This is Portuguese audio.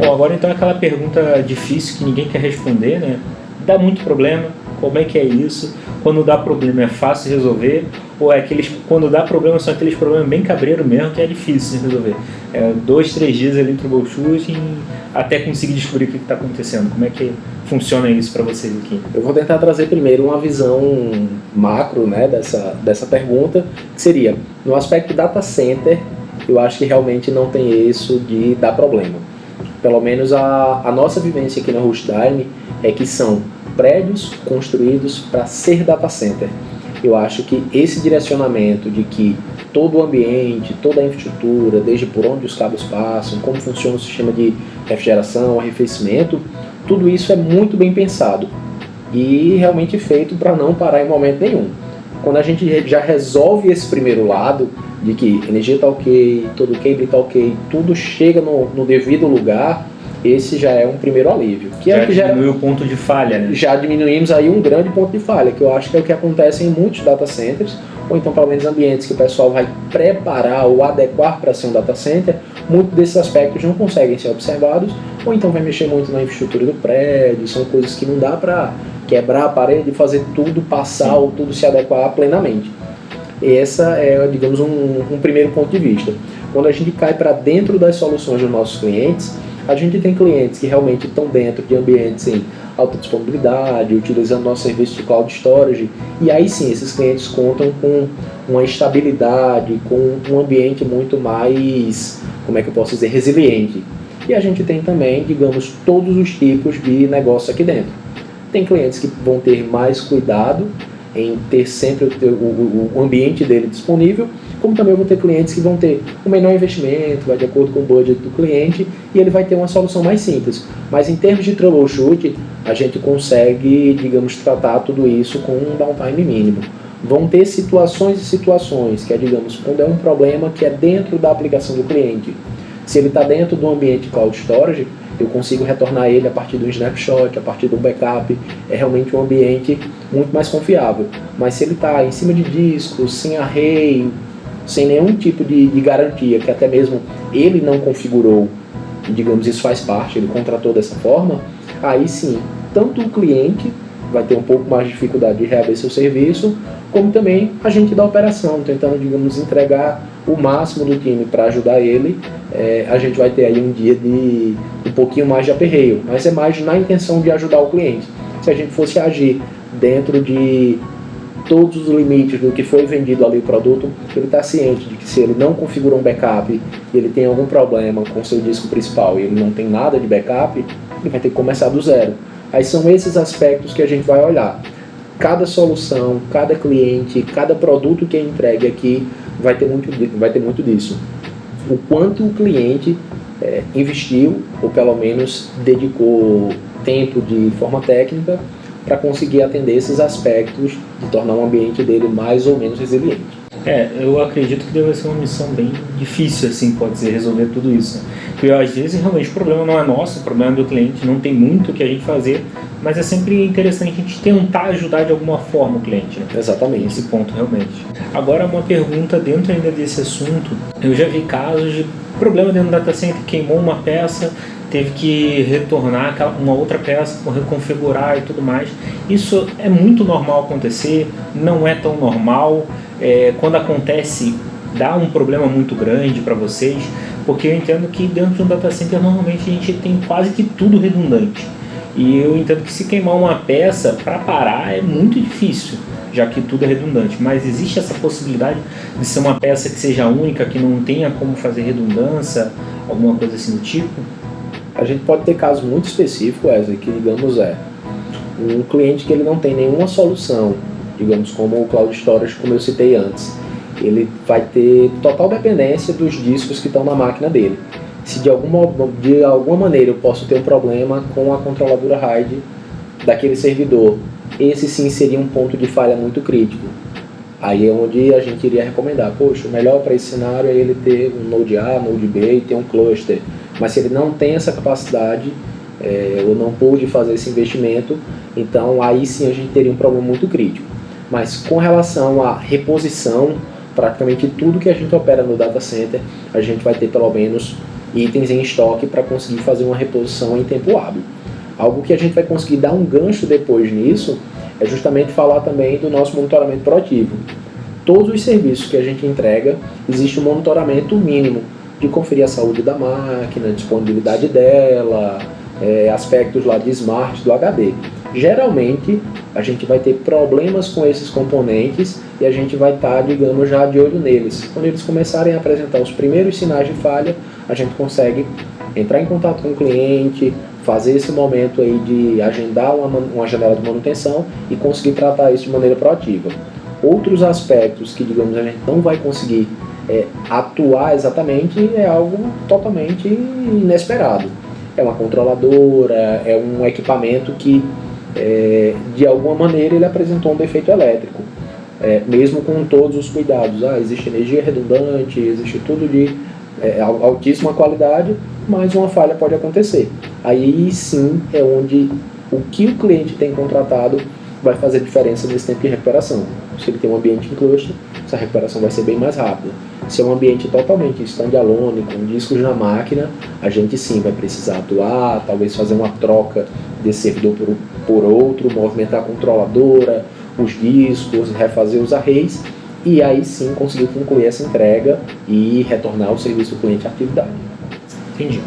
Bom, agora então aquela pergunta difícil que ninguém quer responder, né? Dá muito problema, como é que é isso? Quando dá problema é fácil resolver? Ou é aqueles, quando dá problema são aqueles problemas bem cabreiro mesmo que é difícil de resolver? 2, 3 dias ali no troubleshooting até conseguir descobrir o que está acontecendo. Como é que funciona isso para vocês aqui? Eu vou tentar trazer primeiro uma visão macro, né, dessa pergunta, que seria, no aspecto data center, eu acho que realmente não tem isso de dar problema. Pelo menos a nossa vivência aqui na Rustime é que são prédios construídos para ser data center. Eu acho que esse direcionamento de que todo o ambiente, toda a infraestrutura, desde por onde os cabos passam, como funciona o sistema de refrigeração, arrefecimento, tudo isso é muito bem pensado e realmente feito para não parar em momento nenhum. Quando a gente já resolve esse primeiro lado, de que energia está ok, todo o cable está ok, tudo chega no devido lugar, esse já é um primeiro alívio. Que já é que diminui o ponto de falha, né? Já diminuímos aí um grande ponto de falha, que eu acho que é o que acontece em muitos data centers, ou então pelo menos ambientes que o pessoal vai preparar ou adequar para ser um data center, muitos desses aspectos não conseguem ser observados, ou então vai mexer muito na infraestrutura do prédio, são coisas que não dá para quebrar a parede e fazer tudo passar ou tudo se adequar plenamente. Essa é, digamos, um primeiro ponto de vista. Quando a gente cai para dentro das soluções dos nossos clientes, a gente tem clientes que realmente estão dentro de ambientes em alta disponibilidade, utilizando nosso serviço de cloud storage, e aí sim, esses clientes contam com uma estabilidade, com um ambiente muito mais, como é que eu posso dizer, resiliente. E a gente tem também, digamos, todos os tipos de negócio aqui dentro. Tem clientes que vão ter mais cuidado em ter sempre o ambiente dele disponível, como também eu vou ter clientes que vão ter um menor investimento, vai de acordo com o budget do cliente, e ele vai ter uma solução mais simples. Mas em termos de troubleshoot, a gente consegue, digamos, tratar tudo isso com um downtime mínimo. Vão ter situações e situações, que é, digamos, quando é um problema que é dentro da aplicação do cliente. Se ele está dentro do ambiente cloud storage, eu consigo retornar ele a partir do snapshot, a partir do backup, é realmente um ambiente muito mais confiável. Mas se ele está em cima de discos, sem array, sem nenhum tipo de garantia, que até mesmo ele não configurou, e digamos isso faz parte, ele contratou dessa forma, aí sim, tanto o cliente vai ter um pouco mais de dificuldade de reabrir seu serviço, como também a gente da operação, tentando, digamos, entregar o máximo do time para ajudar ele, a gente vai ter aí um dia de um pouquinho mais de aperreio, mas é mais na intenção de ajudar o cliente. Se a gente fosse agir dentro de todos os limites do que foi vendido ali o produto, ele está ciente de que se ele não configura um backup e ele tem algum problema com o seu disco principal e ele não tem nada de backup, ele vai ter que começar do zero. Aí são esses aspectos que a gente vai olhar. Cada solução, cada cliente, cada produto que é entregue aqui vai ter muito disso. O quanto o cliente investiu, ou pelo menos dedicou tempo de forma técnica para conseguir atender esses aspectos de tornar o ambiente dele mais ou menos resiliente. Eu acredito que deve ser uma missão bem difícil, assim, pode ser, resolver tudo isso. Porque às vezes realmente o problema não é nosso, o problema é do cliente, não tem muito o que a gente fazer, mas é sempre interessante a gente tentar ajudar de alguma forma o cliente, né? Exatamente. Nesse ponto, realmente. Agora, uma pergunta dentro ainda desse assunto, eu já vi casos de problema dentro do data center, queimou uma peça, teve que retornar uma outra peça, reconfigurar e tudo mais. Isso é muito normal acontecer, não é tão normal. Quando acontece, dá um problema muito grande para vocês, porque eu entendo que dentro de um data center normalmente a gente tem quase que tudo redundante. E eu entendo que se queimar uma peça, para parar é muito difícil, já que tudo é redundante. Mas existe essa possibilidade de ser uma peça que seja única, que não tenha como fazer redundância, alguma coisa assim do tipo? A gente pode ter casos muito específicos, Wesley, que digamos um cliente que ele não tem nenhuma solução, digamos como o Cloud Storage, como eu citei antes. Ele vai ter total dependência dos discos que estão na máquina dele. Se de alguma maneira eu posso ter um problema com a controladora RAID daquele servidor, esse sim seria um ponto de falha muito crítico. Aí é onde a gente iria recomendar, poxa, o melhor para esse cenário é ele ter um Node A, Node B e ter um cluster. Mas se ele não tem essa capacidade, ou não pôde fazer esse investimento, então aí sim a gente teria um problema muito crítico. Mas com relação à reposição, praticamente tudo que a gente opera no data center, a gente vai ter pelo menos itens em estoque para conseguir fazer uma reposição em tempo hábil. Algo que a gente vai conseguir dar um gancho depois nisso é justamente falar também do nosso monitoramento proativo. Todos os serviços que a gente entrega, existe um monitoramento mínimo de conferir a saúde da máquina, a disponibilidade dela, aspectos lá de smart do HD. Geralmente, a gente vai ter problemas com esses componentes e a gente vai estar, digamos, já de olho neles. Quando eles começarem a apresentar os primeiros sinais de falha, a gente consegue entrar em contato com o cliente, fazer esse momento aí de agendar uma janela de manutenção e conseguir tratar isso de maneira proativa. Outros aspectos que, digamos, a gente não vai conseguir atuar exatamente é algo totalmente inesperado. É uma controladora, é um equipamento que, de alguma maneira, ele apresentou um defeito elétrico. Mesmo com todos os cuidados, existe energia redundante, existe tudo de altíssima qualidade, mas uma falha pode acontecer. Aí sim é onde o que o cliente tem contratado vai fazer diferença nesse tempo de recuperação. Se ele tem um ambiente em cluster, essa recuperação vai ser bem mais rápida. Se é um ambiente totalmente standalone, com discos na máquina, a gente sim vai precisar atuar, talvez fazer uma troca desse servidor por outro, movimentar a controladora, os discos, refazer os arrays, e aí sim conseguir concluir essa entrega e retornar o serviço do cliente à atividade. Entendi.